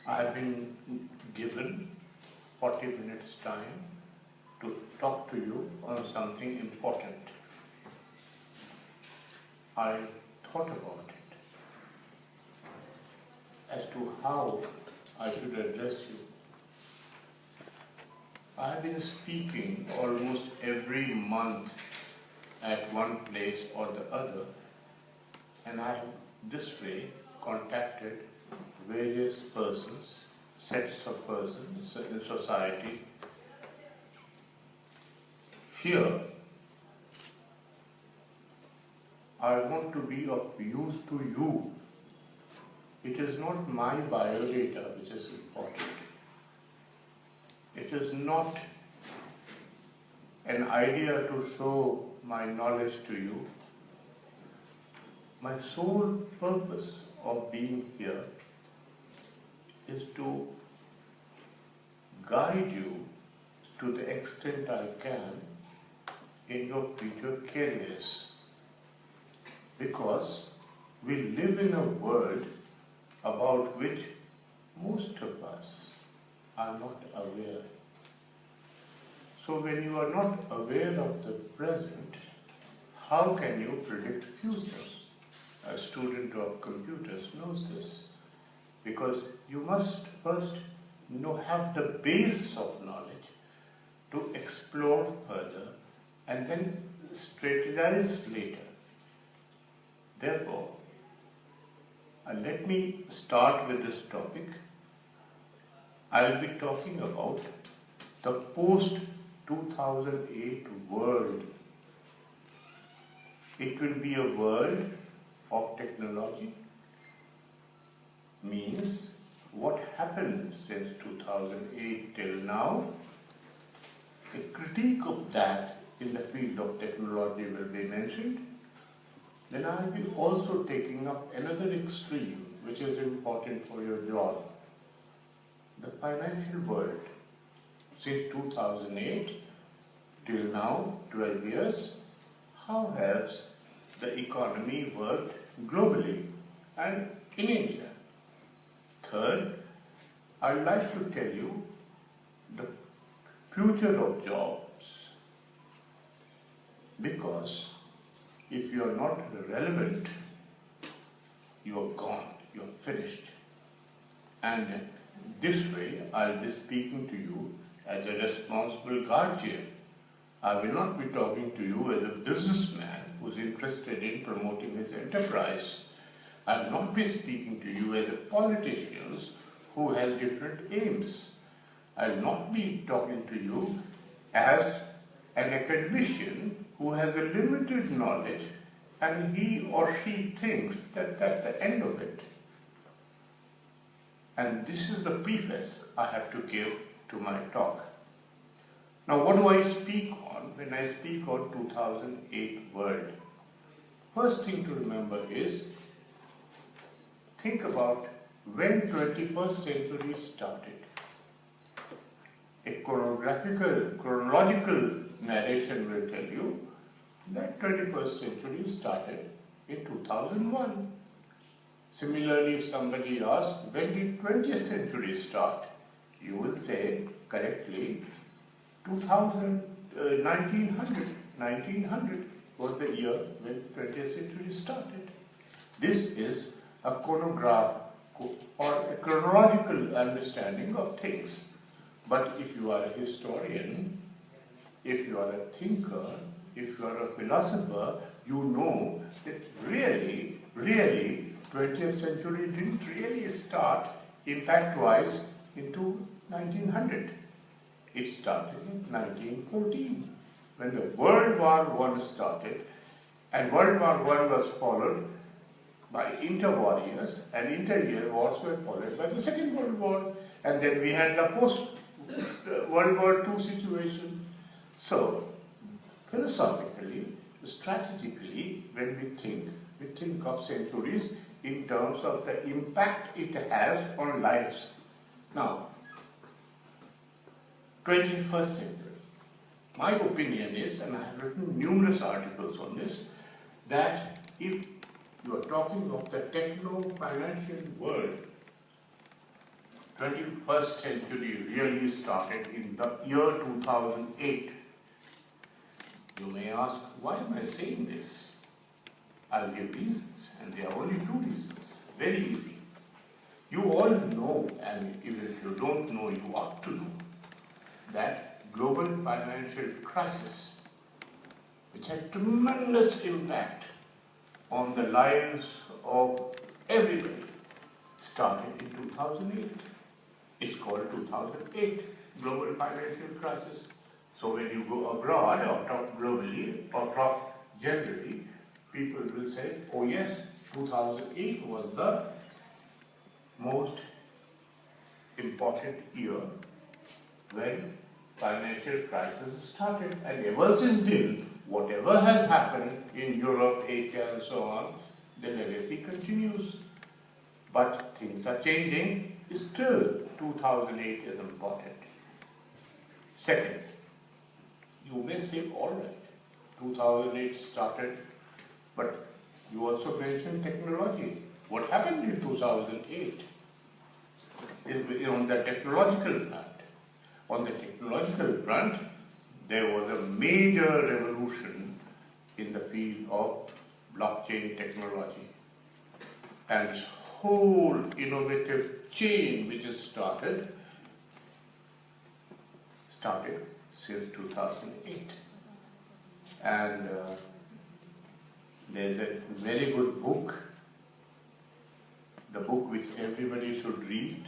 I've been given 40 minutes time to talk to you on something important. I thought about it as to how I should address you. I've been speaking almost every month at one place or the other, and I have this way contacted various persons, sets of persons in society. Here, I want to be of use to you. It is not my biodata which is important. It is not an idea to show my knowledge to you. My sole purpose of being here is to guide you to the extent I can in your future careers. Because we live in a world about which most of us are not aware. So when you are not aware of the present, how can you predict future? A student of computers knows this, because you must first have the base of knowledge to explore further and then strategize later. Therefore, let me start with this topic. I will be talking about the post-2008 world. It will be a world of technology, means what happened since 2008 till now. A critique of that in the field of technology will be mentioned. Then I will be also taking up another extreme which is important for your job. The financial world. Since 2008 till now, 12 years, how has the economy worked globally and in India? Third, I would like to tell you the future of jobs, because if you are not relevant, you are gone, you are finished. And this way, I will be speaking to you as a responsible guardian. I will not be talking to you as a businessman who is interested in promoting his enterprise. I will not be speaking to you as a politician who has different aims. I will not be talking to you as an academician who has a limited knowledge and he or she thinks that that's the end of it. And this is the preface I have to give to my talk. Now, what do I speak on when I speak on 2008 world? First thing to remember is, think about when 21st century started. A chronological narration will tell you that 21st century started in 2001. Similarly, if somebody asks, when did 20th century start? You will say correctly, 1900. 1900 was the year when 20th century started. This is a chronograph or a chronological understanding of things. But if you are a historian, if you are a thinker, if you are a philosopher, you know that really 20th century didn't really start impact-wise into 1900. It started in 1914, when the World War I started, and World War I was followed by inter-warriors, and inter-year wars were followed by the Second World War, and then we had the post-World War II situation. So, philosophically, strategically, when we think of centuries in terms of the impact it has on lives. Now, 21st century. My opinion is, and I have written numerous articles on this, that if you are talking of the techno-financial world, 21st century really started in the year 2008. You may ask, why am I saying this? I'll give reasons, and there are only two reasons. Very easy. You all know, and even if you don't know, you ought to know, that global financial crisis, which had tremendous impact on the lives of everybody, started in 2008. It's called 2008 global financial crisis. So when you go abroad or talk globally or talk generally, people will say, oh yes, 2008 was the most important year when financial crisis started. And ever since then, whatever has happened in Europe, Asia and so on, the legacy continues. But things are changing. Still, 2008 is important. Second, you may say, all right, 2008 started, but you also mentioned technology. What happened in 2008 is on the technological front. On the technological front, there was a major revolution in the field of blockchain technology. And this whole innovative chain which has started since 2008. And there's a very good book, the book which everybody should read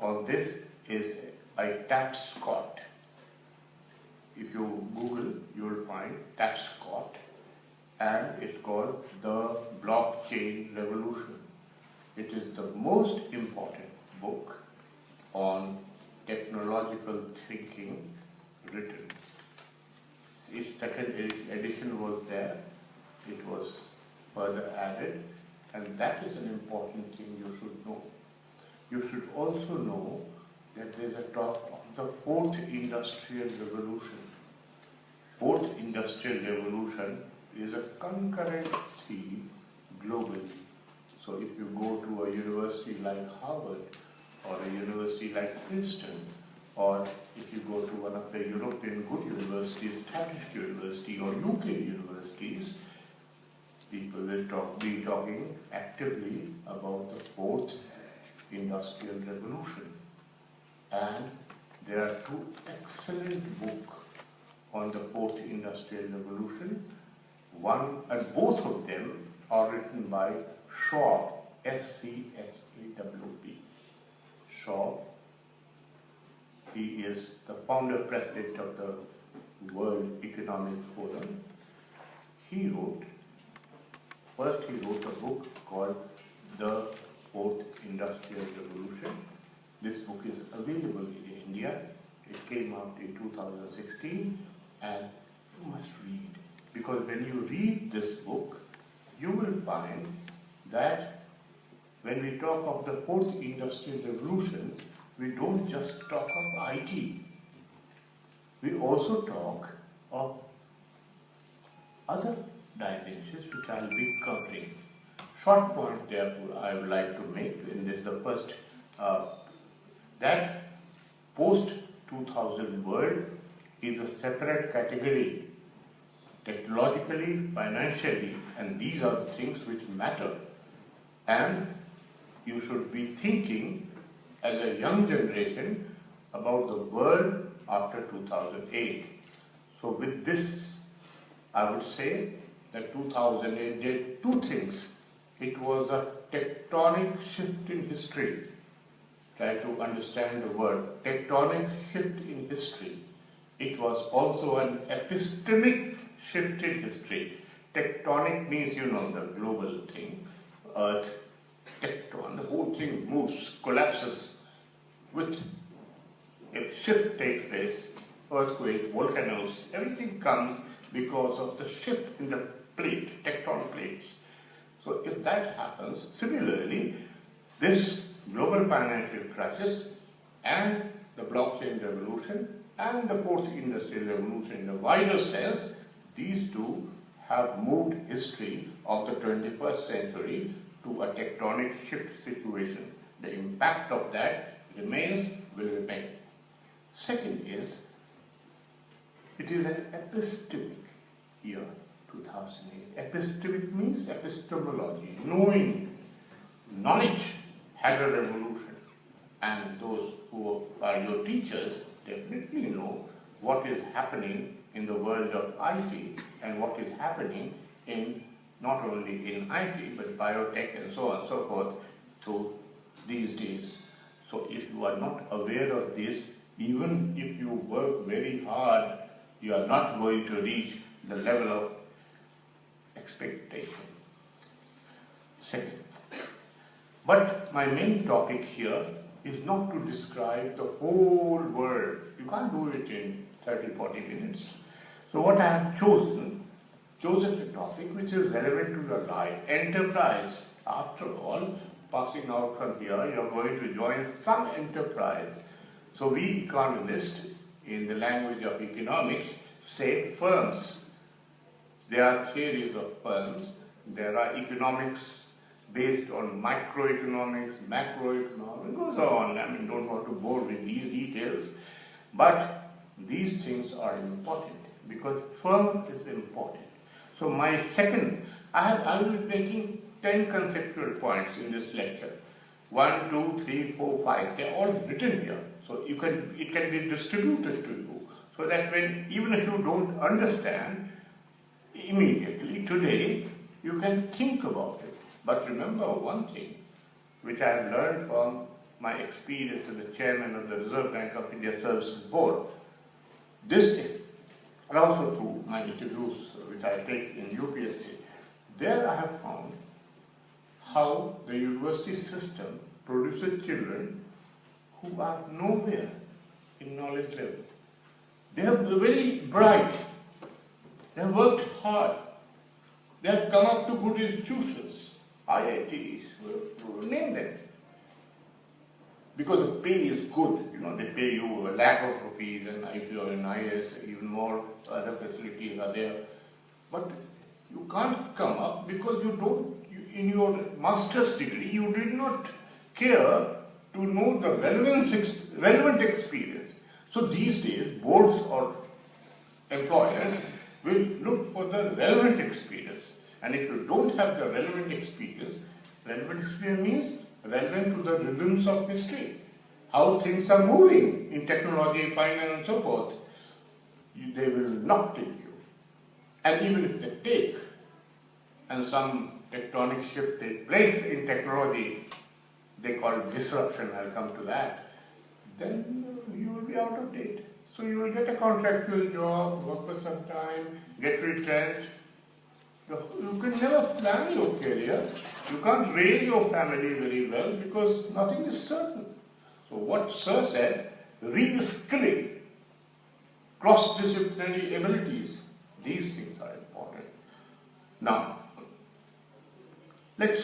on this is by Tapp Scott. If you Google, you will find Tapp Scott, and it's called The Blockchain Revolution. It is the most important book on technological thinking written. Its second edition was there, it was further added, and that is an important thing you should know. You should also know that there is a talk of the fourth industrial revolution. Fourth industrial revolution is a concurrent theme globally. So if you go to a university like Harvard or a university like Princeton, or if you go to one of the European good universities, established university or UK universities, people will be talking actively about the fourth industrial revolution. And there are two excellent books on the fourth industrial revolution. One, and both of them are written by Schwab, S-C-H-A-W-B. Schwab, he is the founder president of the World Economic Forum. First he wrote a book called The Fourth Industrial Revolution. This book is available in India. It came out in 2016, and you must read. Because when you read this book, you will find that when we talk of the fourth industrial revolution, we don't just talk of IT. We also talk of other dimensions which I will be covering. Short point therefore I would like to make in this, the first, that post-2000 world is a separate category, technologically, financially, and these are the things which matter. And you should be thinking as a young generation about the world after 2008. So with this, I would say that 2008 did two things. It was a tectonic shift in history. Try to understand the word, tectonic shift in history. It was also an epistemic shift in history. Tectonic means, you know, the global thing. Earth, tecton, the whole thing moves, collapses. With a shift takes place, earthquake, volcanoes, everything comes because of the shift in the plate, tectonic plates. So if that happens, similarly, this global financial crisis and the blockchain revolution and the fourth industrial revolution in a wider sense, these two have moved history of the 21st century to a tectonic shift situation. the impact of that remains, will remain. Second is, it is an epistemic year, 2008. Epistemic means epistemology, knowing. Knowledge had a revolution, and those who are your teachers definitely know what is happening in the world of IT and what is happening in not only in IT but biotech and so on and so forth through these days. So if you are not aware of this, even if you work very hard, you are not going to reach the level of expectation. Second, but my main topic here is not to describe the whole world. You can't do it in 30-40 minutes. So what I have chosen a topic which is relevant to your life. Enterprise. After all, passing out from here, you are going to join some enterprise. So we economists, in the language of economics, say firms. There are theories of firms. There are economics based on microeconomics, macroeconomics, it goes on. I mean, don't want to bore with these details. But these things are important because firm is important. So my second, I will be making 10 conceptual points in this lecture. 1, 2, 3, 4, 5. They're all written here. So it can be distributed to you. So that even if you don't understand immediately today, you can think about it. But remember one thing, which I have learned from my experience as the chairman of the Reserve Bank of India Services Board. This, and also through my interviews which I take in UPSC, there I have found how the university system produces children who are nowhere in knowledge level. They are very bright, they have worked hard, they have come up to good institutions, IITs, name them. Because the pay is good, they pay you a lakh of rupees, and if you are in IS, even more other facilities are there. But you can't come up because in your master's degree, you did not care to know the relevant experience. So these days, boards or employers will look for the relevant experience. And if you don't have the relevant experience means relevant to the rhythms of history, how things are moving in technology, finance and so forth, they will not take you. And even if they take, and some tectonic shift take place in technology, they call it disruption, I'll come to that, then you will be out of date. So you will get a contractual job, work for some time, get retrenched. You can never plan your career. You can't raise your family very well because nothing is certain. So what Sir said, re-skilling, cross-disciplinary abilities, these things are important. Now, let's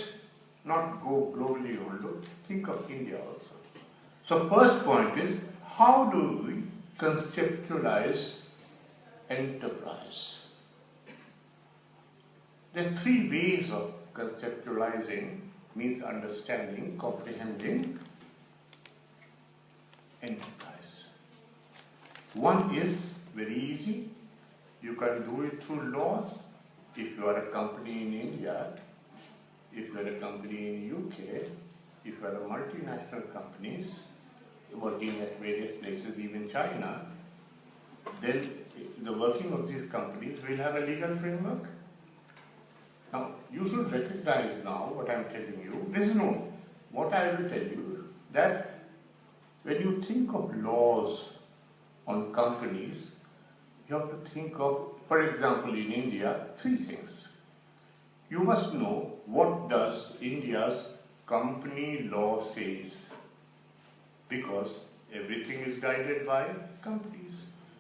not go globally only, think of India also. So first point is, how do we conceptualize enterprise? There are three ways of conceptualizing, means understanding, comprehending enterprise. One is very easy. You can do it through laws. If you are a company in India, if you are a company in UK, if you are a multinational companies working at various places, even China, then the working of these companies will have a legal framework. Now, you should recognize now what I am telling you. Listen on what I will tell you, that when you think of laws on companies, you have to think of, for example, in India, three things. You must know what does India's company law says, because everything is guided by companies.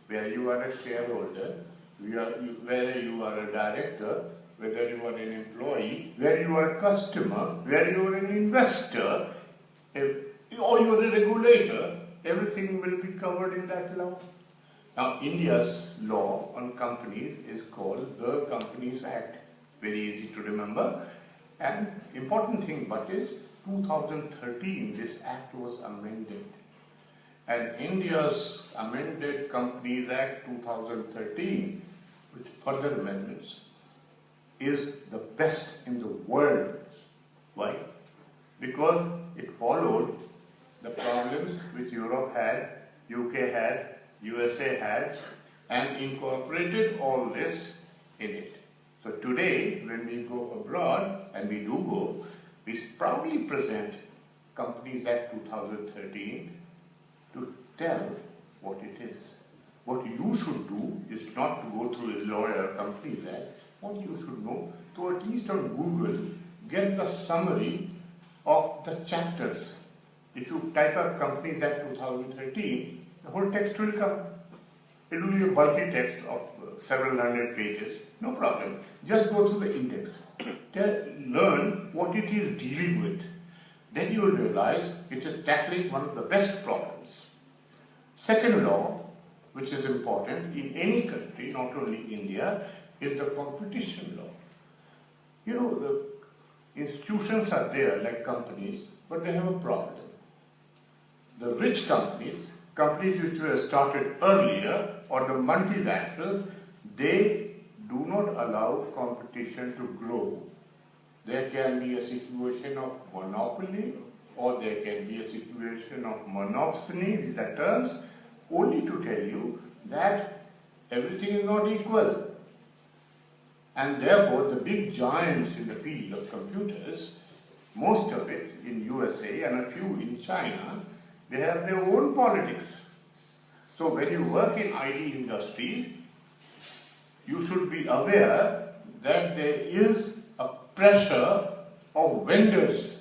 Where you are a shareholder, whether you are a director, whether you are an employee, where you are a customer, where you are an investor, or you are a regulator, everything will be covered in that law. Now, India's law on companies is called the Companies Act. Very easy to remember. And important thing but is, 2013, this act was amended. And India's amended Companies Act 2013, with further amendments, is the best in the world. Why? Because it followed the problems which Europe had, UK had, USA had, and incorporated all this in it. So today, when we go abroad, and we do go, we proudly present Companies Act 2013 to tell what it is. What you should do is not to go through a lawyer Companies Act. What you should know, to at least on Google, get the summary of the chapters. If you type up Companies Act 2013, the whole text will come. It will be a bulky text of several hundred pages. No problem. Just go through the index. Learn what it is dealing with. Then you will realize it is tackling one of the best problems. Second law, which is important in any country, not only India, is the competition law. You know, the institutions are there like companies, but they have a problem. The rich companies which were started earlier, or the multinationals, they do not allow competition to grow. There can be a situation of monopoly, or there can be a situation of monopsony, these are terms, only to tell you that everything is not equal. And therefore, the big giants in the field of computers, most of it in USA and a few in China, they have their own politics. So when you work in IT industries, you should be aware that there is a pressure of vendors.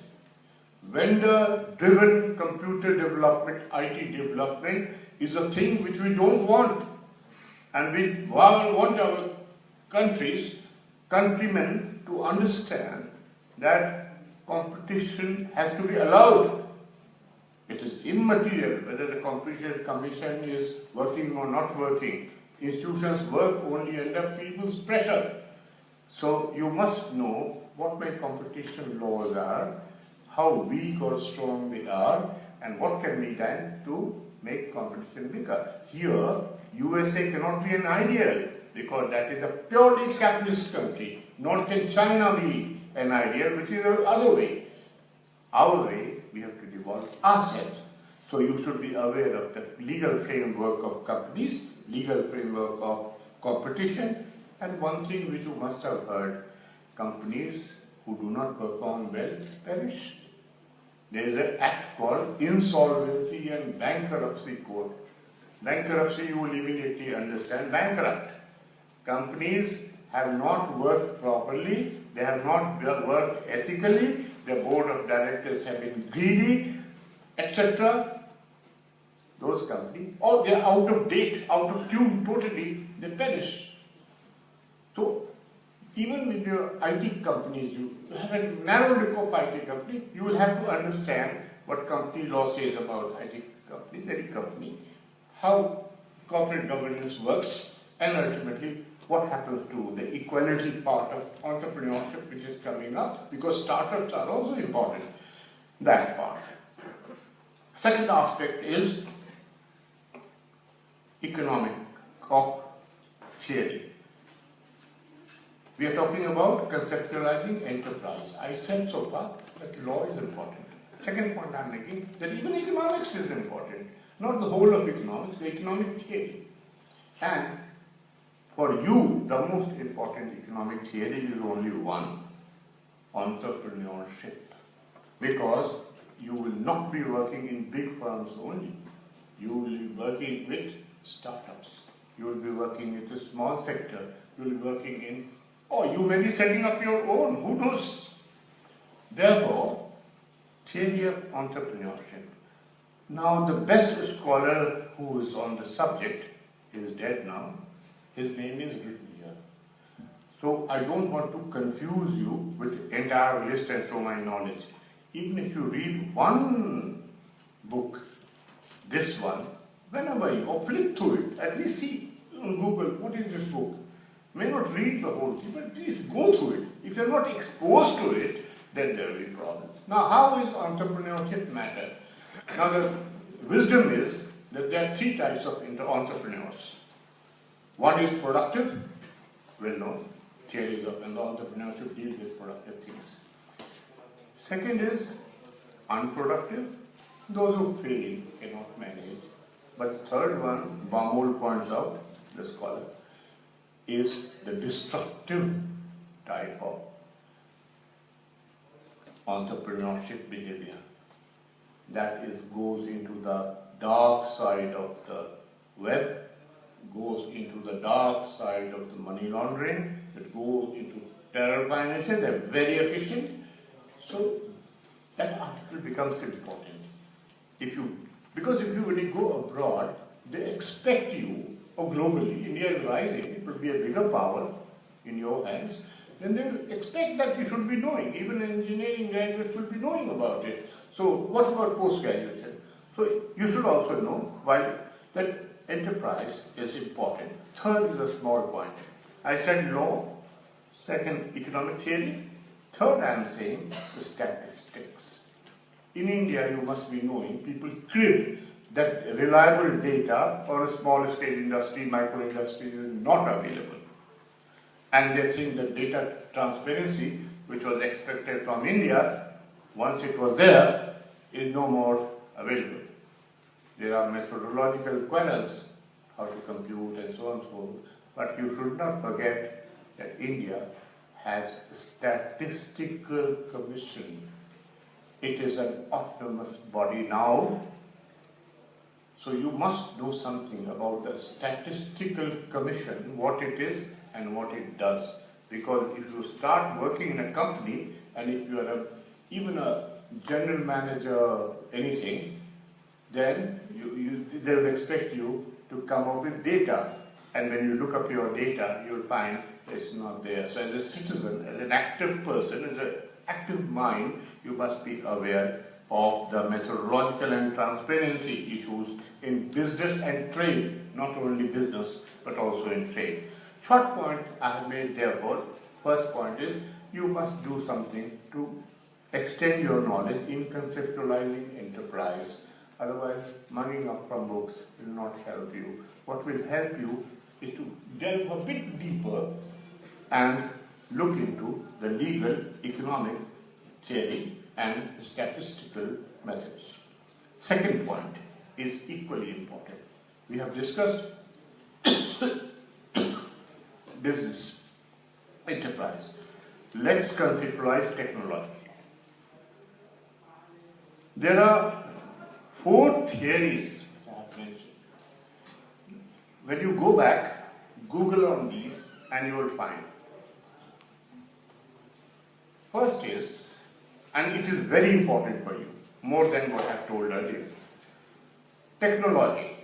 Vendor-driven computer development, IT development is a thing which we don't want. And we want our countrymen to understand that competition has to be allowed. It is immaterial whether the Competition Commission is working or not working. Institutions work only under people's pressure. So you must know what my competition laws are, how weak or strong they are, and what can be done to make competition bigger. Here, USA cannot be an ideal because that is a purely capitalist country. Nor can China be an ideal, which is the other way. Our way, we have to develop ourselves. So you should be aware of the legal framework of companies, legal framework of competition, and one thing which you must have heard, companies who do not perform well perish. There is an act called Insolvency and Bankruptcy Code. Bankruptcy, you will immediately understand, bankrupt. Companies have not worked properly, they have not worked ethically, their board of directors have been greedy, etc. Those companies, or they are out of date, out of tune totally, they perish. So, even with your IT companies, you have a narrow look of IT company, you will have to understand what company law says about IT company, any company, how corporate governance works, and ultimately what happens to the equality part of entrepreneurship which is coming up, because startups are also important, that part. Second aspect is economic theory. We are talking about conceptualizing enterprise. I said so far that law is important. Second point I am making, that even economics is important. Not the whole of economics, the economic theory. And for you, the most important economic theory is only one, entrepreneurship. Because you will not be working in big firms only. You will be working with startups. You will be working with a small sector. You will be working in, or you may be setting up your own, who knows? Therefore, theory of entrepreneurship. Now, the best scholar who is on the subject is dead now. His name is Rajan. So, I don't want to confuse you with the entire list and show my knowledge. Even if you read one book, this one, whenever you flip through it, at least see on Google, what is this book? May not read the whole thing, but please go through it. If you are not exposed to it, then there will be problems. Now, how is entrepreneurship matter? Now, the wisdom is that there are three types of entrepreneurs. One is productive, well known, theories of entrepreneurship deal with productive things. Second is unproductive, those who fail, cannot manage. But the third one, Baumol points out, the scholar, is the destructive type of entrepreneurship behavior. That is, goes into the dark side of the web, goes into the dark side of the money laundering, it goes into terror financing. They're very efficient. So that article becomes important. Because if you really go abroad, they expect you, or globally, India is rising, it will be a bigger power in your hands, then they will expect that you should be knowing. Even engineering graduates will be knowing about it. So what about post-graduation? So you should also know why that enterprise is important. Third is a small point. I said law, second economic theory, third I am saying the statistics. In India you must be knowing, people crib that reliable data for a small scale industry, micro industry is not available. And they think that data transparency, which was expected from India, once it was there, is no more available. There are methodological quarrels, how to compute and so on and so forth. But you should not forget that India has a statistical commission. It is an autonomous body now. So you must know something about the statistical commission, what it is and what it does. Because if you start working in a company and if you are even a general manager, anything, then they will expect you to come up with data. And when you look up your data, you will find it's not there. So as a citizen, as an active person, as an active mind, you must be aware of the methodological and transparency issues in business and trade, not only business, but also in trade. Short point I have made therefore, first point is, you must do something to extend your knowledge in conceptualizing enterprise. Otherwise, mugging up from books will not help you. What will help you is to delve a bit deeper and look into the legal, economic theory and statistical methods. Second point is equally important. We have discussed business, enterprise. Let's conceptualize technology. There are 4 theories I have mentioned. When you go back, Google on these and you will find. First is, and it is very important for you, more than what I have told earlier, technology.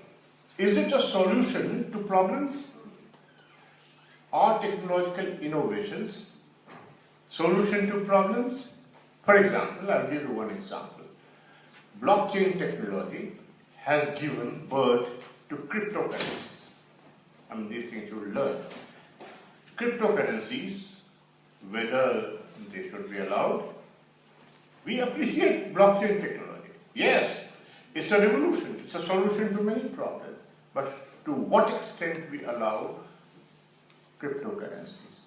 Is it a solution to problems? Are technological innovations solution to problems? For example, I'll give you one example. Blockchain technology has given birth to cryptocurrencies. I mean, these things you will learn. Cryptocurrencies, whether they should be allowed, we appreciate blockchain technology. Yes, it's a revolution, it's a solution to many problems. But to what extent we allow cryptocurrencies?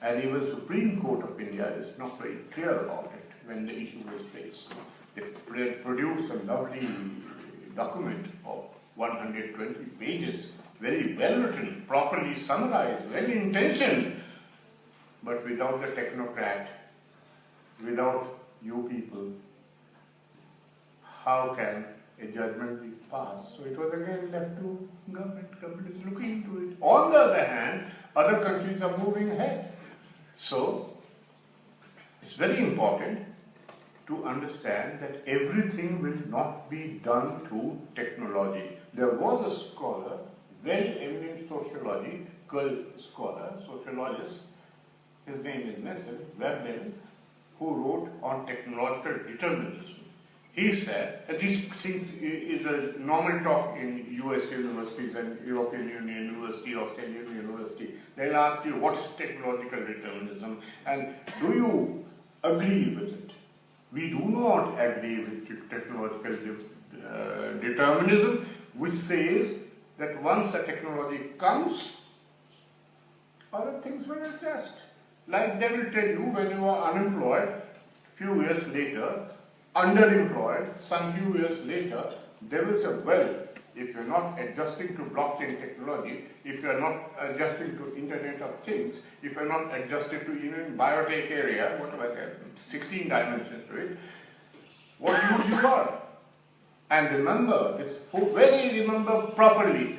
And even Supreme Court of India is not very clear about it when the issue was raised. They produced a lovely document of 120 pages, very well written, properly summarized, well intentioned, but without the technocrat, without you people, how can a judgment be passed? So it was again left to government. Government is looking into it. On the other hand, other countries are moving ahead. So it's very important to understand that everything will not be done through technology. There was a scholar, very eminent sociologist, his name is Rajan, who wrote on technological determinism. He said, and these things is a normal talk in US universities and European Union University, Australian University. They'll ask you, what is technological determinism and do you agree with it? We do not agree with technological determinism, which says that once the technology comes, other things will adjust. Like they will tell you when you are unemployed, few years later, underemployed, some few years later, they will say, well, if you're not adjusting to blockchain technology, if you're not adjusting to Internet of Things, if you're not adjusting to even biotech area, whatever, 16 dimensions to it, what would you call? And remember, remember properly,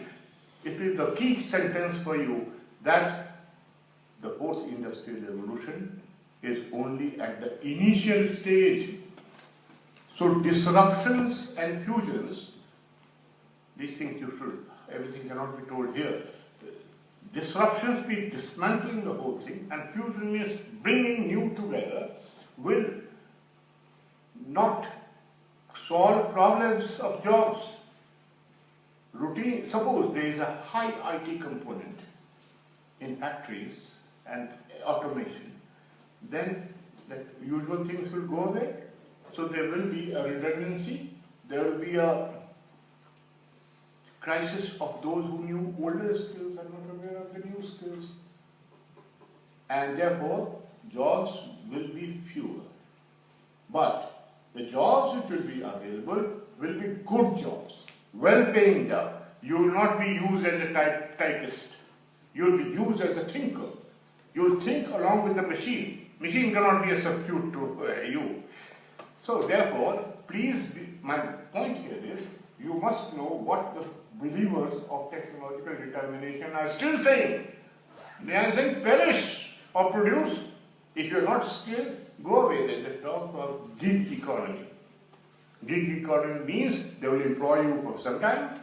it is the key sentence for you that the fourth industrial revolution is only at the initial stage. So disruptions and fusions, these things everything cannot be told here. Disruptions mean dismantling the whole thing, and fusion means bringing new together, will not solve problems of jobs. Routine, suppose there is a high IT component in factories and automation, then the usual things will go away. So there will be a redundancy, there will be a crisis of those who knew older skills and not aware of the new skills. And therefore, jobs will be fewer. But the jobs which will be available will be good jobs, well-paying jobs. You will not be used as a typist. You will be used as a thinker. You will think along with the machine. Machine cannot be a substitute to you. So therefore, my point here is, you must know what the believers of technological determination are still saying. They are saying perish or produce. If you are not skilled, go away. There is a talk of gig economy. Gig economy means they will employ you for some time,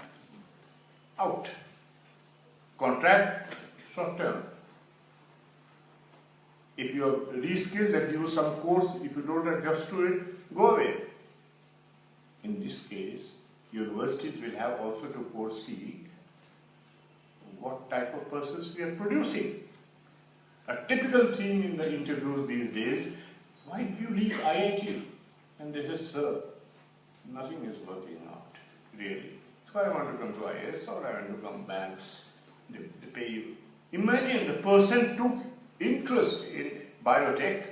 out. Contract, short term. If you are reskilled and use some course, if you don't adjust to it, go away. In this case, universities will have also to foresee what type of persons we are producing. A typical theme in the interviews these days, why do you leave IIT? And they say, sir, nothing is working out, really. So I want to come to IIS or I want to come banks, they pay you. Imagine the person took interest in biotech,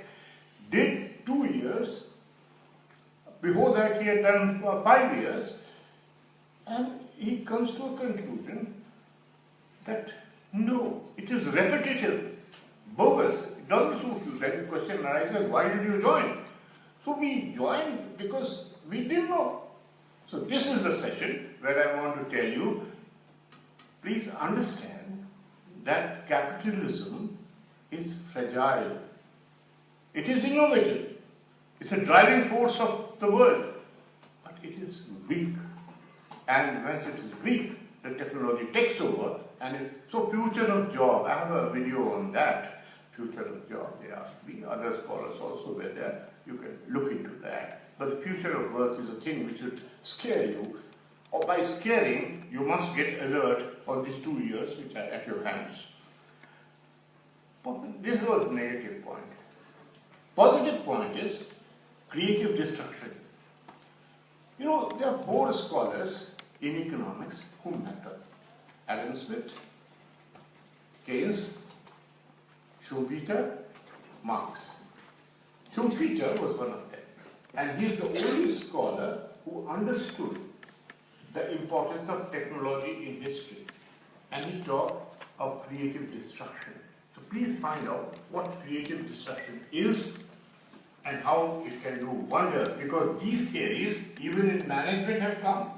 did 2 years, before that he had done 5 years, and he comes to a conclusion that no, it is repetitive, bogus, it doesn't suit you. Then the question arises, why did you join? So we joined because we didn't know. So this is the session where I want to tell you, please understand that capitalism is fragile. It is innovative. It's a driving force of the world, but it is weak. And once it is weak, the technology takes over. So future of job, I have a video on that, future of job, they asked me, other scholars also were there, you can look into that. But the future of work is a thing which should scare you, or by scaring, you must get alert on these 2 years which are at your hands. But this was the negative point. Positive point is creative destruction. You know, there are 4 scholars in economics who matter. Adam Smith, Keynes, Schumpeter, Marx. Schumpeter was one of them. And he is the only scholar who understood the importance of technology in history. And he talked of creative destruction. So please find out what creative destruction is and how it can do wonders, because these theories, even in management, have come.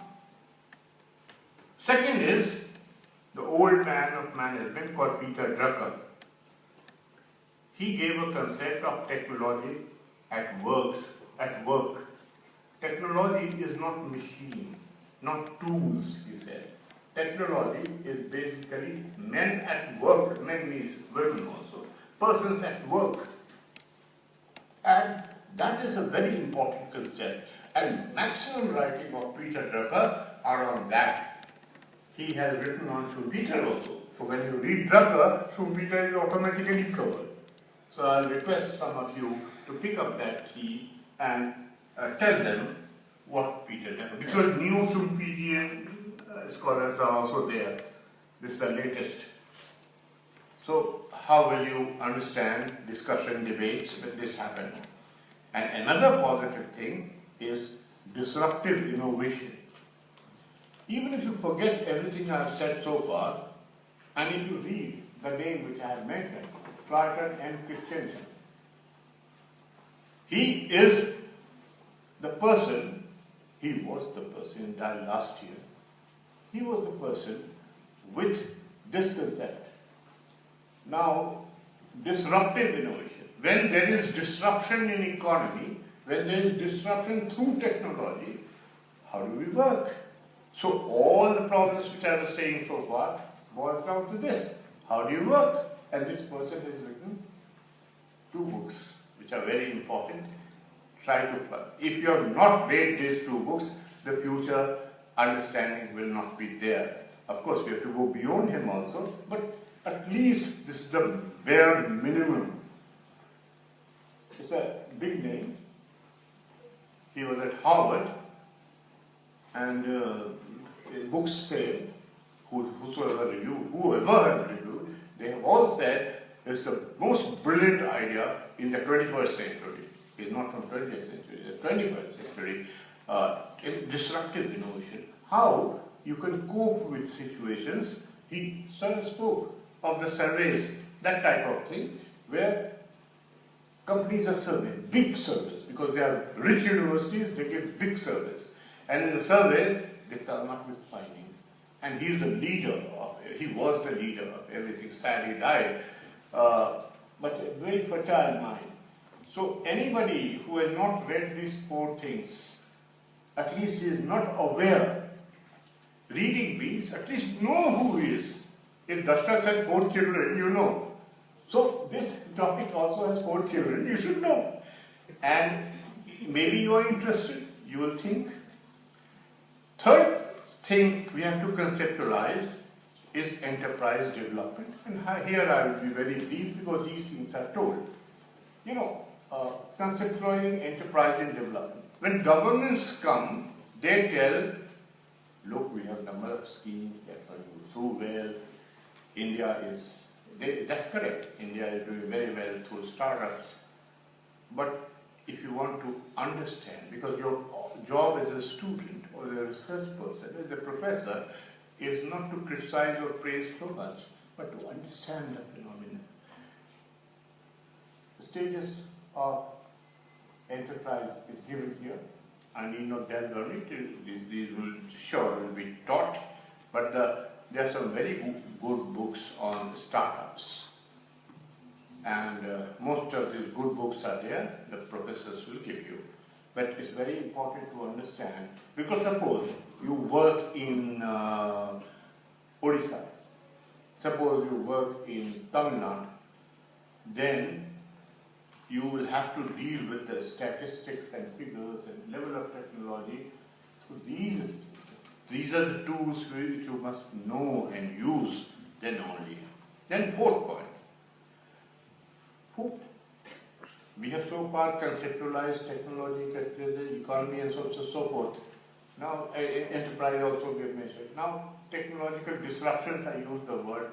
Second is the old man of management called Peter Drucker. He gave a concept of technology at work. Technology is not machine, not tools, he said. Technology is basically men at work, men means women also, persons at work. And that is a very important concept. And maximum writing of Peter Drucker are on that. He has written on Schumpeter also. So when you read Drucker, Schumpeter is automatically covered. So I'll request some of you to pick up that key and tell them what Peter did. Because new Schumpeterian scholars are also there. This is the latest. So how will you understand discussion, debates when this happens? And another positive thing is disruptive innovation. Even if you forget everything I have said so far, and if you read the name which I have mentioned, Rajan and Christensen, he is the person, he was the person, died last year, he was the person with this concept. Now, disruptive innovation. When there is disruption in economy, when there is disruption through technology, how do we work? So all the problems which I was saying so far boils down to this. How do you work? And this person has written 2 books which are very important. Try to plug. If you have not read these 2 books, the future understanding will not be there. Of course, we have to go beyond him also, but at least this is the bare minimum. It's a big name. He was at Harvard, and books say, whoever has reviewed, they have all said it's the most brilliant idea in the 21st century. It's not from 20th century, the 21st century. Disruptive innovation. How you can cope with situations. He sort of spoke of the surveys, that type of thing, where companies are surveyed, big surveys, because they are rich universities, they give big surveys. And in the surveys, they come up with findings. And he is the leader of it. He was the leader of everything. Sadly died, but a very fertile mind. So anybody who has not read these 4 things, at least he is not aware. Reading means at least know who he is. If Dashrath has 4 children, you know. So this topic also has 4 children, you should know. And maybe you are interested, you will think. Third thing we have to conceptualize is enterprise development. And here I will be very brief because these things are told. You know, conceptualizing enterprise and development. When governments come, they tell, look, we have number of schemes that are doing so well. India is, that's correct. India is doing very well through startups. But if you want to understand, because your job as a student or a research person, as a professor, is not to criticize or praise so much, but to understand the phenomenon. The stages of enterprise is given here. I need not delve on it. These will be taught, but there are some very good books on startups. And most of these good books are there, the professors will give you. But it's very important to understand, because suppose you work in Odisha, suppose you work in Tamil Nadu, then you will have to deal with the statistics and figures and level of technology. So these are the tools which you must know and use then only. Then 4th point. We have so far conceptualized technology, the economy and so on and so forth. Now enterprise also we have mentioned. Now technological disruptions, I use the word.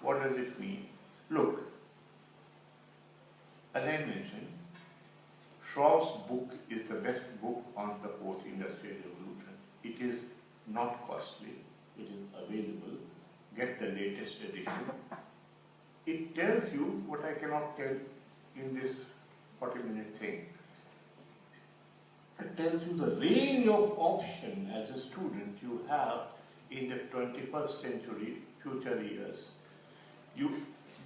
What does it mean? Look, as I mentioned, Shaw's book is the best book on the 4th Industrial Revolution. It is not costly, it is available. Get the latest edition. It tells you what I cannot tell in this 40-minute thing. It tells you the range of option as a student you have in the 21st century, future years.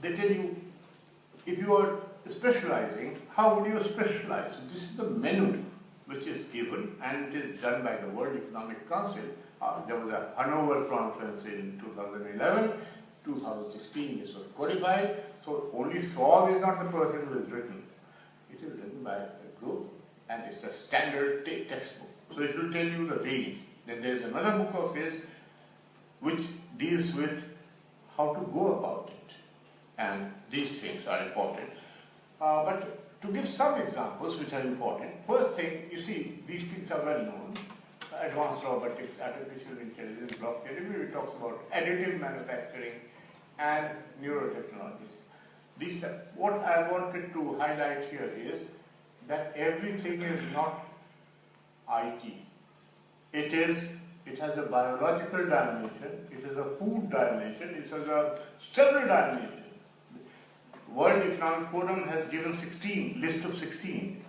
They tell you, if you are specializing, how would you specialize? So this is the menu which is given, and it is done by the World Economic Council. There was a Hanover conference in 2011, 2016 this was codified, so only Shaw is not the person who has written. It is written by a group, and it's a standard textbook. So it will tell you the range. Then there is another book of his which deals with how to go about it. And these things are important. But To give some examples which are important, first thing, you see, these things are well known. Advanced robotics, artificial intelligence, blockchain, everybody talks about additive manufacturing and neurotechnologies. What I wanted to highlight here is that everything is not IT. It has a biological dimension, it has a food dimension, it has a several dimensions. World Economic Forum has given list of 16,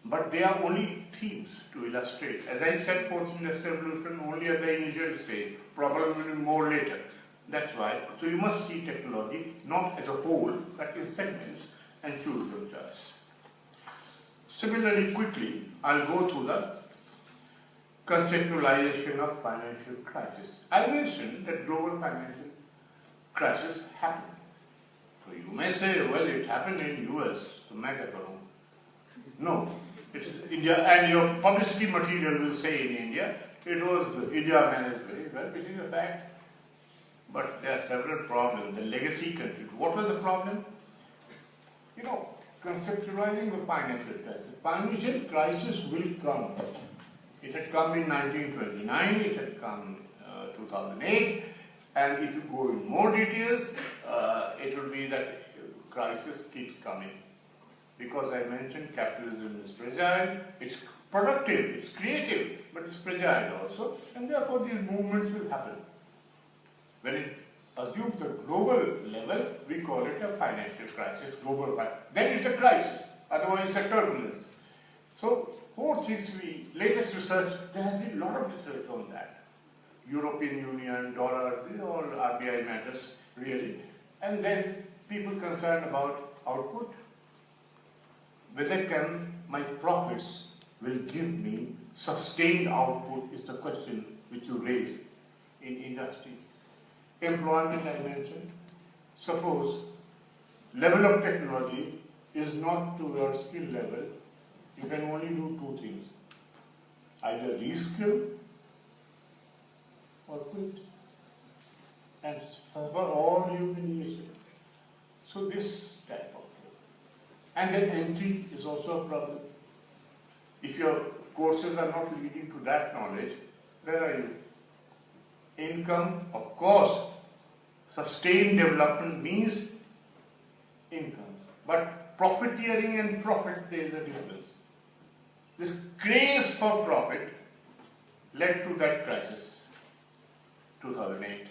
but they are only themes to illustrate. As I said, fourth industrial revolution only at the initial stage, probably more later. That's why. So you must see technology not as a whole, but in segments and choose your choice. Similarly, quickly, I'll go through the conceptualization of financial crisis. I mentioned that global financial crisis happened. So you may say, well, it happened in US, so mega economy. No, it's India, and your publicity material will say in India, it was India managed very well, which is a fact. But there are several problems. The legacy countries. What was the problem? You know, conceptualizing the financial crisis. Financial crisis will come. It had come in 1929, it had come 2008, and if you go in more details, it will be that crisis keeps coming. Because I mentioned capitalism is fragile, it's productive, it's creative, but it's fragile also, and therefore these movements will happen. When it assumes the global level, we call it a financial crisis, then it's a crisis, otherwise it's a turbulence. So, four things latest research, there has been a lot of research on that. European Union, dollar, these are all RBI matters, really. And then people concerned about output. Whether my profits will give me sustained output is the question which you raise in industries. Employment, I mentioned. Suppose level of technology is not to your skill level, you can only do two things. Either reskill or quit. And suffer all humiliation. So this type of thing. And then entry is also a problem. If your courses are not leading to that knowledge, where are you? Income, of course, sustained development means income. But profiteering and profit, there is a difference. This craze for profit led to that crisis, 2008.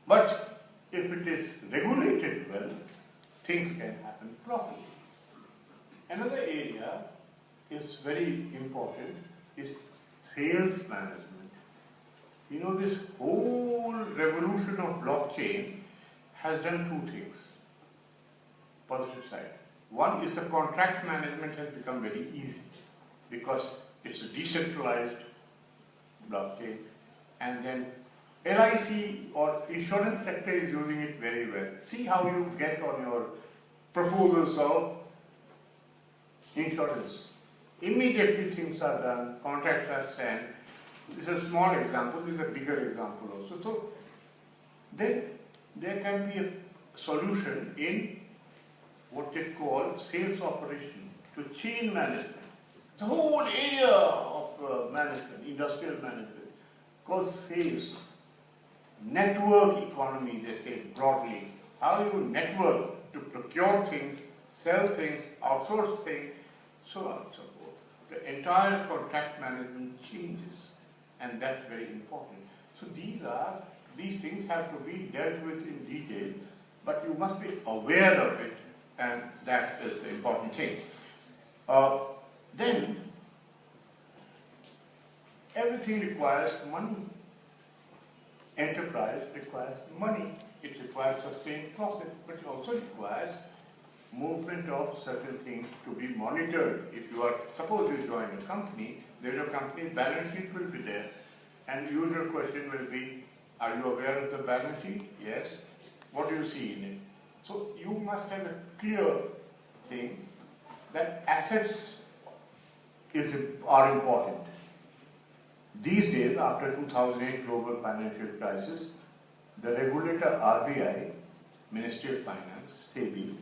But if it is regulated well, things can happen properly. Another area is very important is sales management. You know, this whole revolution of blockchain has done two things. Positive side. One is the contract management has become very easy because it's a decentralized blockchain, and then LIC or insurance sector is using it very well. See how you get on your proposals of insurance. Immediately things are done, contracts are sent. This is a small example, this is a bigger example also. So then there can be a solution in what they call sales operation to chain management. The whole area of management, industrial management, called sales. Network economy, they say broadly. How you network to procure things, sell things, outsource things, so on and so forth. The entire contract management changes, and that's very important. So these things have to be dealt with in detail, but you must be aware of it, and that is the important thing. Then, everything requires money. Enterprise requires money. It requires sustained profit, but it also requires movement of certain things to be monitored. If you are, suppose you join a company, then your company's balance sheet will be there, and the usual question will be, are you aware of the balance sheet? Yes. What do you see in it? So you must have a clear thing that assets are important. These days, after 2008 global financial crisis, the regulator RBI, Ministry of Finance, SEBI,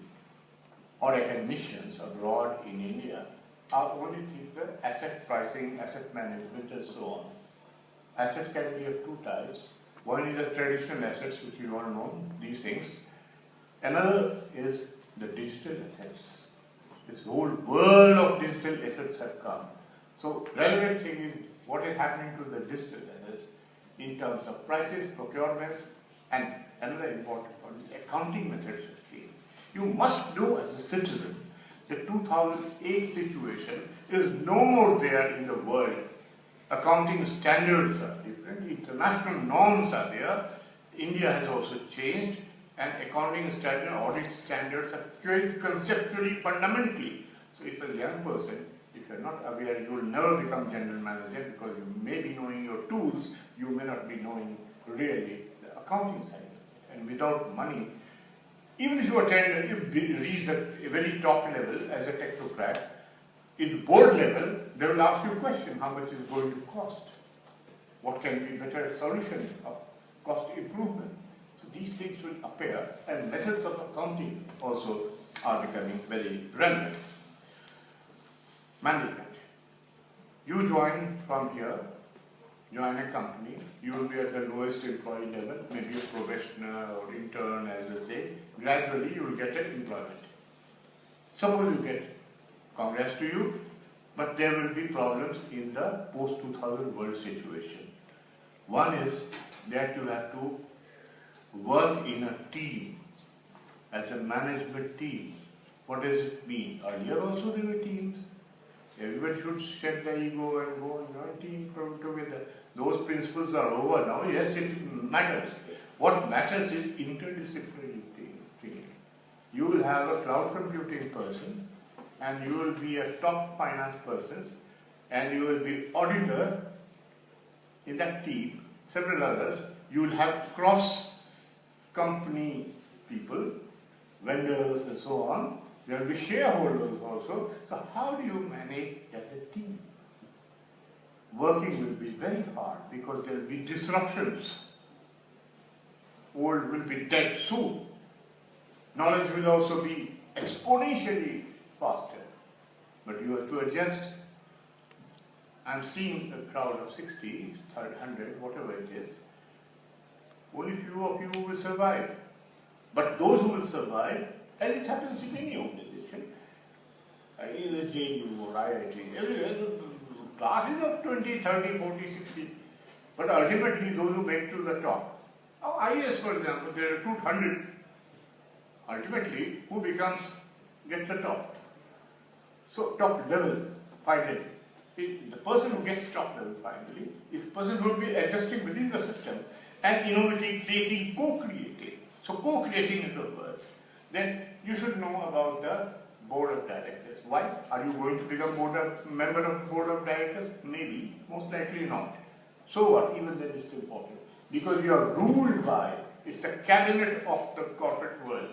or academicians abroad in India are only think the asset pricing, asset management and so on. Assets can be of two types. One is the traditional assets, which you all know, these things. Another is the digital assets. This whole world of digital assets have come. So relevant thing is what is happening to the digital assets in terms of prices, procurements, and another important one is accounting methods of change. You must know as a citizen the 2008 situation is no more there in the world. Accounting standards are different, international norms are there, India has also changed, and accounting standards, audit standards have changed conceptually, fundamentally. So if a young person, if you are not aware, you will never become general manager because you may be knowing your tools, you may not be knowing really the accounting side. And without money, even if you attend, you reach the very top level as a technocrat, in the board level, they will ask you a question, how much is going to cost? What can be better solution of cost improvement? So these things will appear, and methods of accounting also are becoming very relevant. Management. You join from here, join a company, you will be at the lowest employee level, maybe a professional or intern, as I say. Gradually, you will get an employment. Suppose you get, congrats to you, but there will be problems in the post-2000 world situation. One is that you have to work in a team, as a management team. What does it mean? Earlier also there were teams. Everybody should shed the ego and go team together. Those principles are over now. Yes, it matters. What matters is interdisciplinary thinking. You will have a cloud computing person, and you will be a top finance person, and you will be auditor in that team, several others. You will have cross-company people, vendors and so on. There will be shareholders also. So how do you manage as a team? Working will be very hard because there will be disruptions. Old will be dead soon. Knowledge will also be exponentially faster. But you have to adjust. I'm seeing a crowd of 60, 100, whatever it is. Only few of you will survive. But those who will survive, as it happens in any organization, either JU or IIT, everywhere, the classes of 20, 30, 40, 60. But ultimately, those who make to the top. Now, IAS, for example, there are 200. Ultimately, who gets the top? So, top level, finally. The person who gets top level finally is the person who will be adjusting within the system and innovating, creating, co-creating. So, co-creating is the word. Then you should know about the board of directors. Why? Are you going to become member of board of directors? Maybe, most likely not. So what? Even then it's important. Because you are ruled by, it's the cabinet of the corporate world.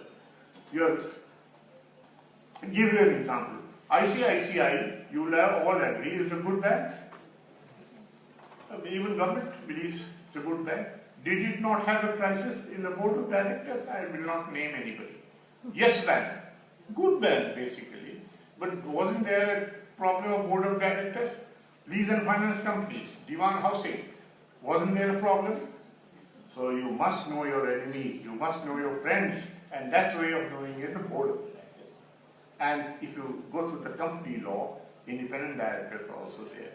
Give you an example. ICICI, you will have all agree, is a good bank. Even government believes it's a good bank. Did it not have a crisis in the board of directors? I will not name anybody. Yes bank, good bank basically, but wasn't there a problem of board of directors? Lease and finance companies, Diwan housing, wasn't there a problem? So you must know your enemies, you must know your friends, and that way of knowing is the board of directors. And if you go through the company law, independent directors are also there.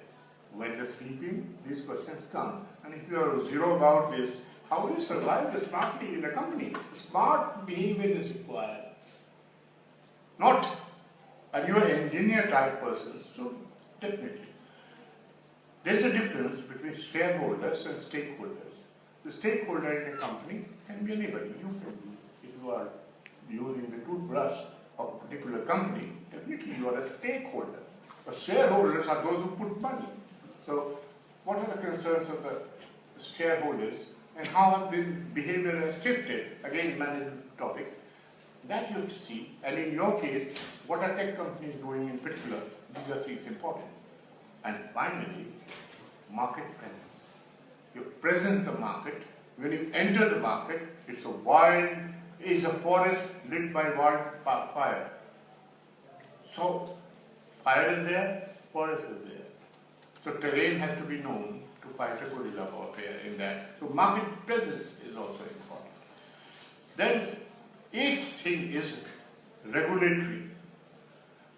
When they're sleeping, these questions come. And if you are zero about this, how will you survive smartly in the company? Smart behavior is required. Not, and you are engineer type persons, so definitely. There is a difference between shareholders and stakeholders. The stakeholder in a company can be anybody. You can be, if you are using the toothbrush of a particular company, definitely you are a stakeholder. But shareholders are those who put money. So, what are the concerns of the shareholders and how have the behavior has shifted? Again, management topic. That you have to see. And in your case, what are tech companies doing in particular? These are things important. And finally, market presence. You present the market. When you enter the market, it's a forest lit by wildfire. So fire is there, forest is there. So terrain has to be known to fight a guerrilla warfare in that. So market presence is also important. Then eighth thing is regulatory.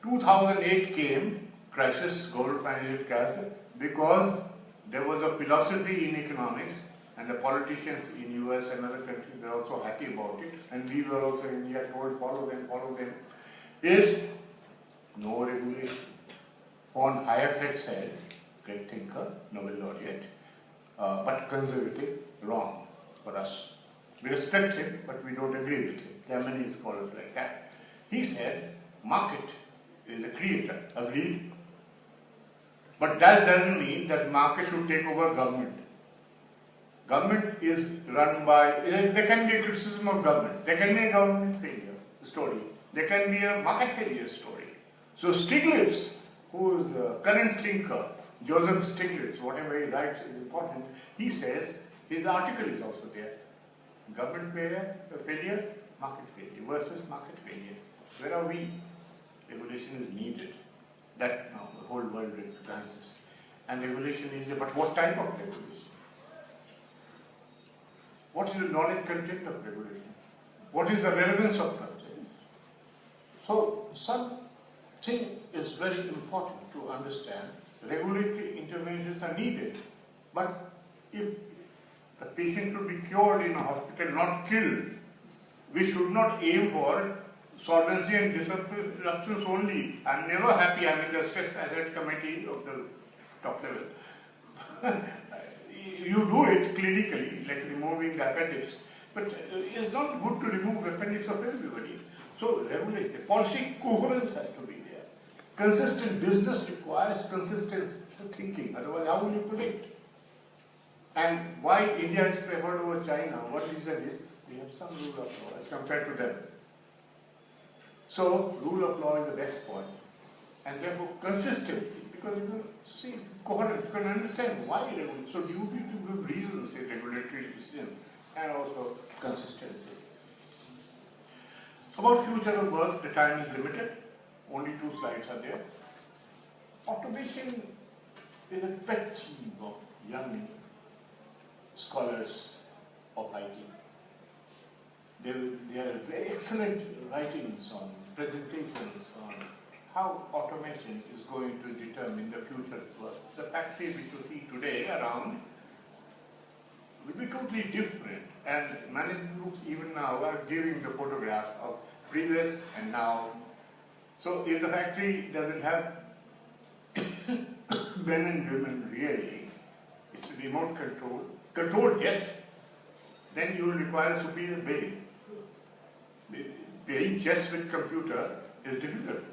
2008 came, crisis, global financial crisis, because there was a philosophy in economics, and the politicians in US and other countries were also happy about it, and we were also in India told follow them, is no regulation. Von Hayek had said, great thinker, Nobel laureate, but conservative, wrong for us. We respect him, but we don't agree with him. There are many scholars like that. He said, market is a creator, agreed? But that doesn't mean that market should take over government. Government is run by, there can be a criticism of government, there can be a government failure story, there can be a market failure story. So Stiglitz, who is a current thinker, Joseph Stiglitz, whatever he writes is important, he says, his article is also there, government failure, market failure versus market failure. Where are we? Regulation is needed. That now the whole world recognizes. And regulation is there, but what type of regulation? What is the knowledge content of regulation? What is the relevance of content? So something is very important to understand. Regulatory interventions are needed, but if the patient should be cured in a hospital, not killed, we should not aim for solvency and disruptions only. I'm never happy I'm in the stress asset committee of the top level. You do it clinically, like removing the appendix, but it's not good to remove the appendix of everybody. So regulate. Policy coherence has to be there. Consistent business requires consistent thinking, otherwise how will you predict? And why India is preferred over China, what reason is, we have some rule of law as compared to them. So rule of law is the best point. And therefore consistency, because you see coherence, you can understand why regulate. So you need to give reasons in regulatory decision and also consistency. About future of work, the time is limited. Only 2 slides are there. Automation is a pet theme of young scholars of IT. There are very excellent writings on presentations on how automation is going to determine the future of work. The factory which you see today around will be totally different, and management groups even now are giving the photograph of previous and now. So if the factory doesn't have men and women really, it's remote control. Controlled, yes, then you will require a superior brain. Playing chess with computer is difficult.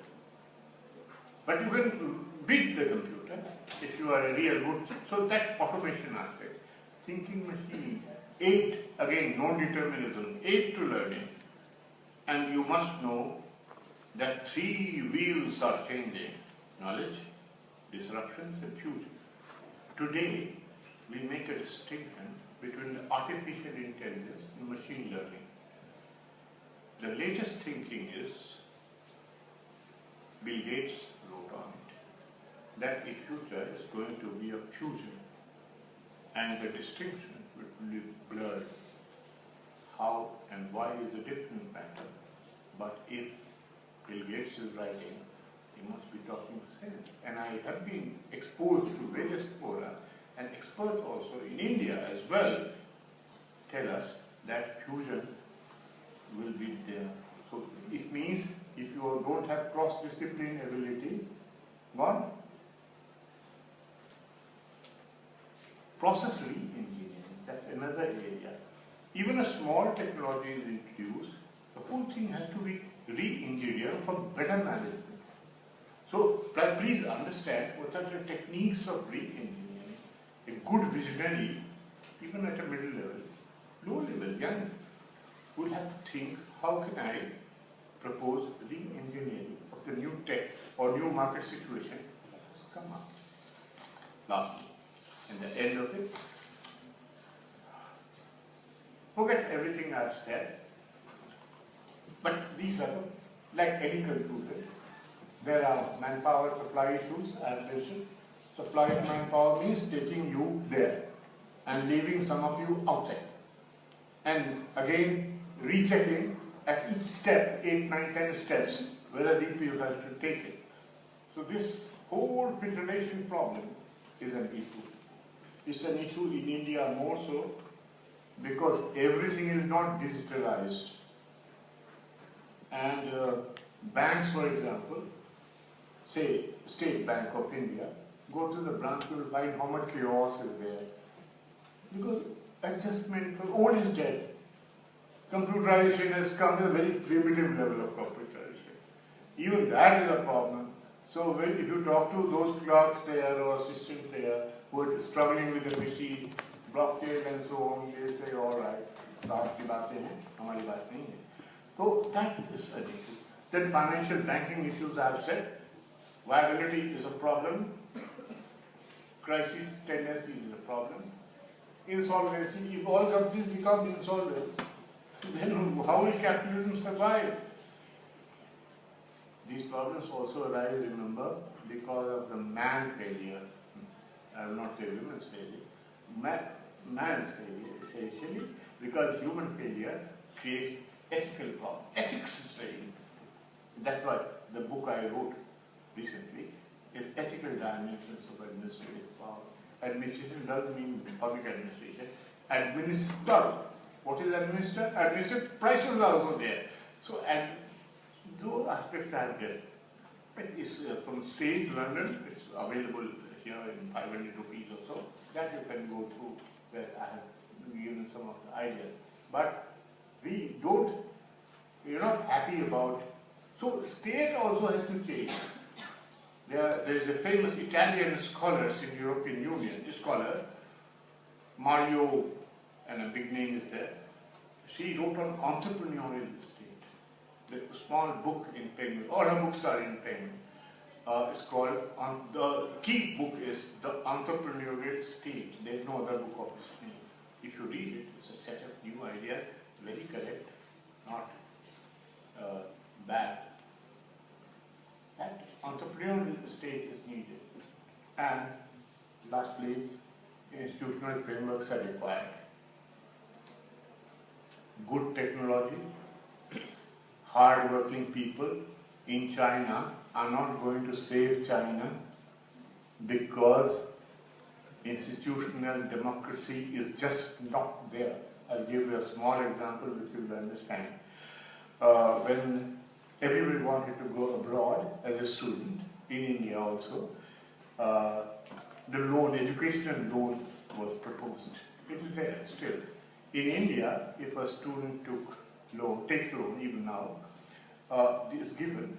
But you can beat the computer if you are a real good. So that automation aspect, thinking machine, aid, again, no determinism, aid to learning. And you must know that 3 wheels are changing: knowledge, disruptions, and future. Today, we make a distinction between the artificial intelligence and machine learning. The latest thinking is, Bill Gates wrote on it, that in future is going to be a fusion, and the distinction will be blurred. How and why is a different matter, but if Bill Gates is writing, he must be talking sense. And I have been exposed to various fora, and experts also in India as well tell us that fusion will be there. So it means if you don't have cross-discipline ability, gone. Process re-engineering, that's another area. Even a small technology is introduced, the whole thing has to be re-engineered for better management. So please understand what are the techniques of re-engineering. A good visionary, even at a middle level, low level, young, will have to think, how can I propose re-engineering of the new tech or new market situation that has come up. Lastly, and the end of it, forget everything I've said, but these are like any conclusion. There are manpower supply issues, as mentioned. Supply of manpower means taking you there and leaving some of you outside. And again, rechecking at each step, 8, 9, 10 steps, whether these people have to take it. So this whole filtration problem is an issue. It's an issue in India more so because everything is not digitalized. And banks, for example, say State Bank of India, go to the branch, you will find how much chaos is there. Because adjustment for old is dead. Computerization has come to a very primitive level of computerization. Even that is a problem. So if you talk to those clerks there or assistants there who are struggling with the machine, blockchain and so on, they say, all right, साफ की बातें हैं, हमारी बात नहीं है. So that is an issue. Then financial banking issues I have said. Viability is a problem. Crisis tendency is a problem. Insolvency, if all companies become insolvent, then how will capitalism survive? These problems also arise, remember, because of the man failure. I will not say women's failure. Man's failure, essentially, because human failure creates ethical problems. Ethics is very important. That's why the book I wrote recently is Ethical Dimensions of Administrative Power. Administration doesn't mean public administration. Administer. What is administer? Administer prices are also there. So, and those aspects are there. It's from Sage London. It's available here in 500 rupees or so. That you can go through. Where I have given some of the ideas. But we don't. We're not happy about. So, state also has to change. There is a famous Italian scholar in European Union, a scholar, Mario, and a big name is there. She wrote on entrepreneurial state. The small book in Penguin, all her books are in Penguin. It's called, the key book is The Entrepreneurial State. There is no other book of this name. If you read it, it's a set of new ideas, very correct, not bad. That entrepreneurial state is needed. And lastly, institutional frameworks are required. Good technology, hard-working people in China are not going to save China because institutional democracy is just not there. I'll give you a small example which you will understand. When everybody wanted to go abroad as a student, in India also, the loan, educational loan was proposed. It is there still. In India, if a student takes loan, even now, it is given,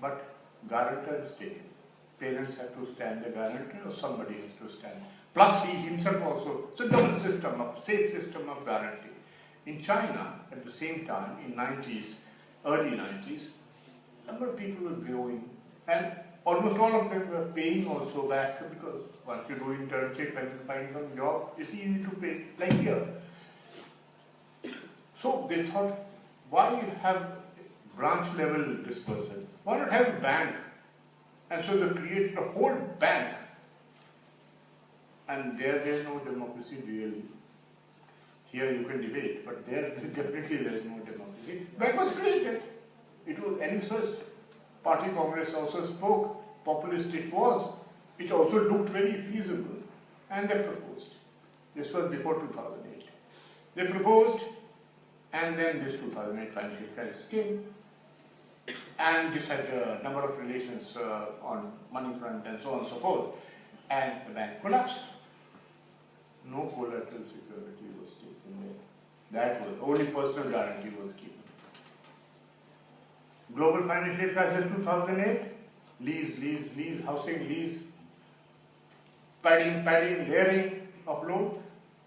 but guarantor is taken. Parents have to stand the guarantor or somebody has to stand. Plus he himself also, so double system of, safe system of guarantee. In China, at the same time, in 90s, early 90s, number of people were growing and almost all of them were paying also back because once you do internship and find some job, it's easy to pay, like here. So they thought, why have branch level disbursement? Why not have a bank? And so they created a whole bank. And there is no democracy really. Here you can debate, but there definitely there is no democracy. Bank was created. It was envisaged. Party Congress also spoke. Populist it was. It also looked very feasible. And they proposed. This was before 2008. They proposed, and then this 2008 financial crisis came. And this had a number of relations on money front and so on and so forth. And the bank collapsed. No collateral security was taken there. That was, only personal guarantee was given. Global financial crisis 2008, lease, housing lease, padding, layering of loan,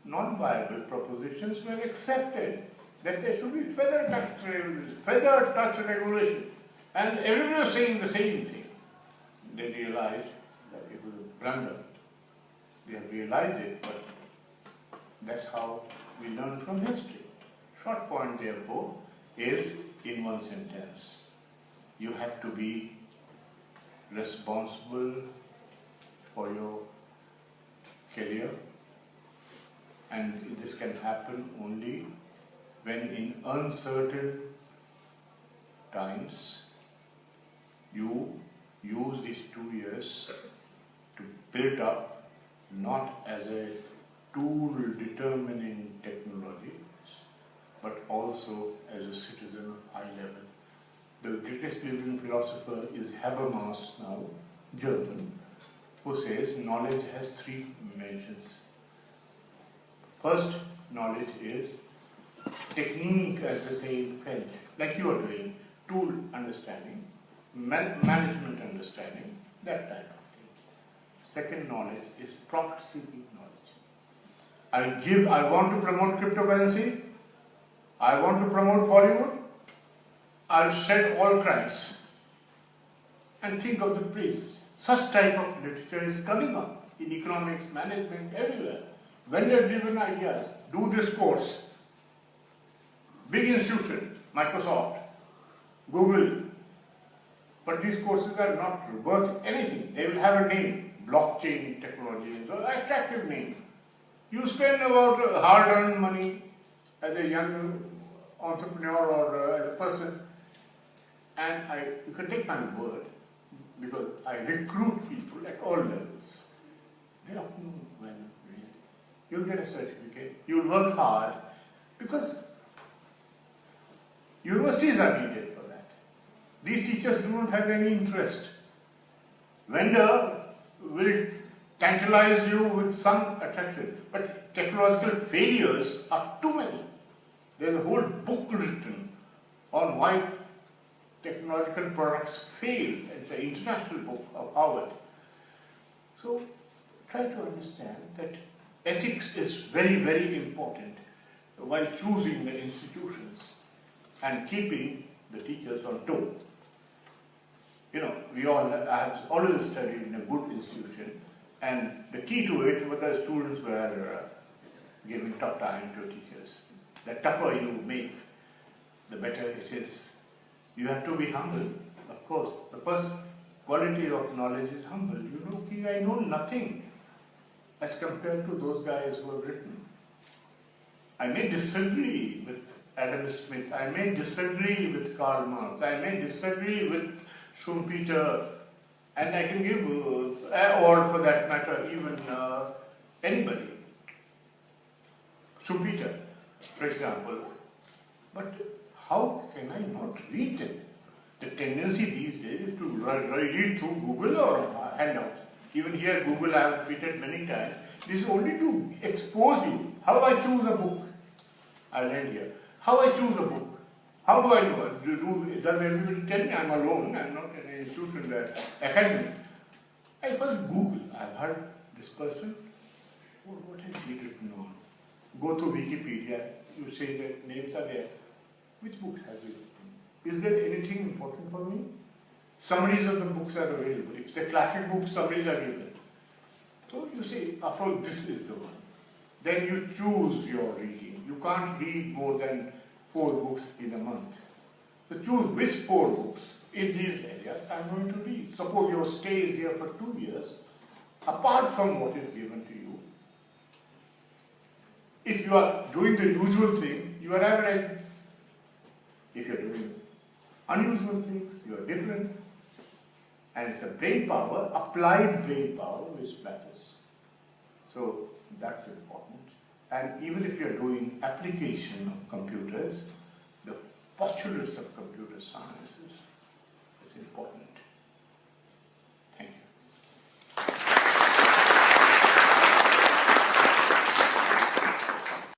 non-viable propositions were accepted that there should be feather touch regulation. And everyone was saying the same thing. They realized that it was a blunder. They have realized it, but that's how we learn from history. Short point, therefore, is in one sentence. You have to be responsible for your career, and this can happen only when in uncertain times you use these 2 years to build up, not as a tool determining technology, but also as a citizen of high level. The greatest living philosopher is Habermas now, German, who says knowledge has 3 dimensions. First, knowledge is technique, as they say in French, like you are doing, tool understanding, management understanding, that type of thing. Second knowledge is profit-seeking knowledge. I want to promote cryptocurrency, I want to promote Bollywood, I'll shed all crimes and think of the praises. Such type of literature is coming up in economics, management, everywhere. Vendor-driven ideas, do this course. Big institution, Microsoft, Google, but these courses are not worth anything. They will have a name, blockchain technology, and so attractive name. You spend about hard-earned money as a young entrepreneur or as a person, and you can take my word, because I recruit people at all levels. They don't know when really. You'll get a certificate, you'll work hard, because universities are needed for that. These teachers do not have any interest. Vendor will tantalize you with some attraction, but technological failures are too many. There's a whole book written on why technological products fail. It's an international book of Harvard. So try to understand that ethics is very, very important while choosing the institutions and keeping the teachers on toe. You know, I have always studied in a good institution, and the key to it was the students were giving tough time to teachers. The tougher you make, the better it is. You have to be humble, of course. The first quality of knowledge is humble. You know, I know nothing as compared to those guys who have written. I may disagree with Adam Smith, I may disagree with Karl Marx, I may disagree with Schumpeter, and I can give, or for that matter, even anybody. Schumpeter, for example. But how can I not read them? The tendency these days is to read through Google or handouts. Even here, Google, I have repeated many times, this is only to expose you. How I choose a book? I learned here. How I choose a book? How do I know? Does everybody tell me I'm alone? I'm not in an institution, academy. I first Google. I've heard this person. What has he written on? Go to Wikipedia. You say that names are there. Which books have you written? Is there anything important for me? Summaries of the books are available. If the classic books, summaries are given. So you say, after all, this is the one. Then you choose your reading. You can't read more than 4 books in a month. So choose which 4 books in these areas I'm going to read. Suppose your stay is here for 2 years, apart from what is given to you. If you are doing the usual thing, you are average. If you are doing unusual things, you are different. And it's the brain power, applied brain power, which matters. So that's important. And even if you are doing application of computers, the postulates of computer sciences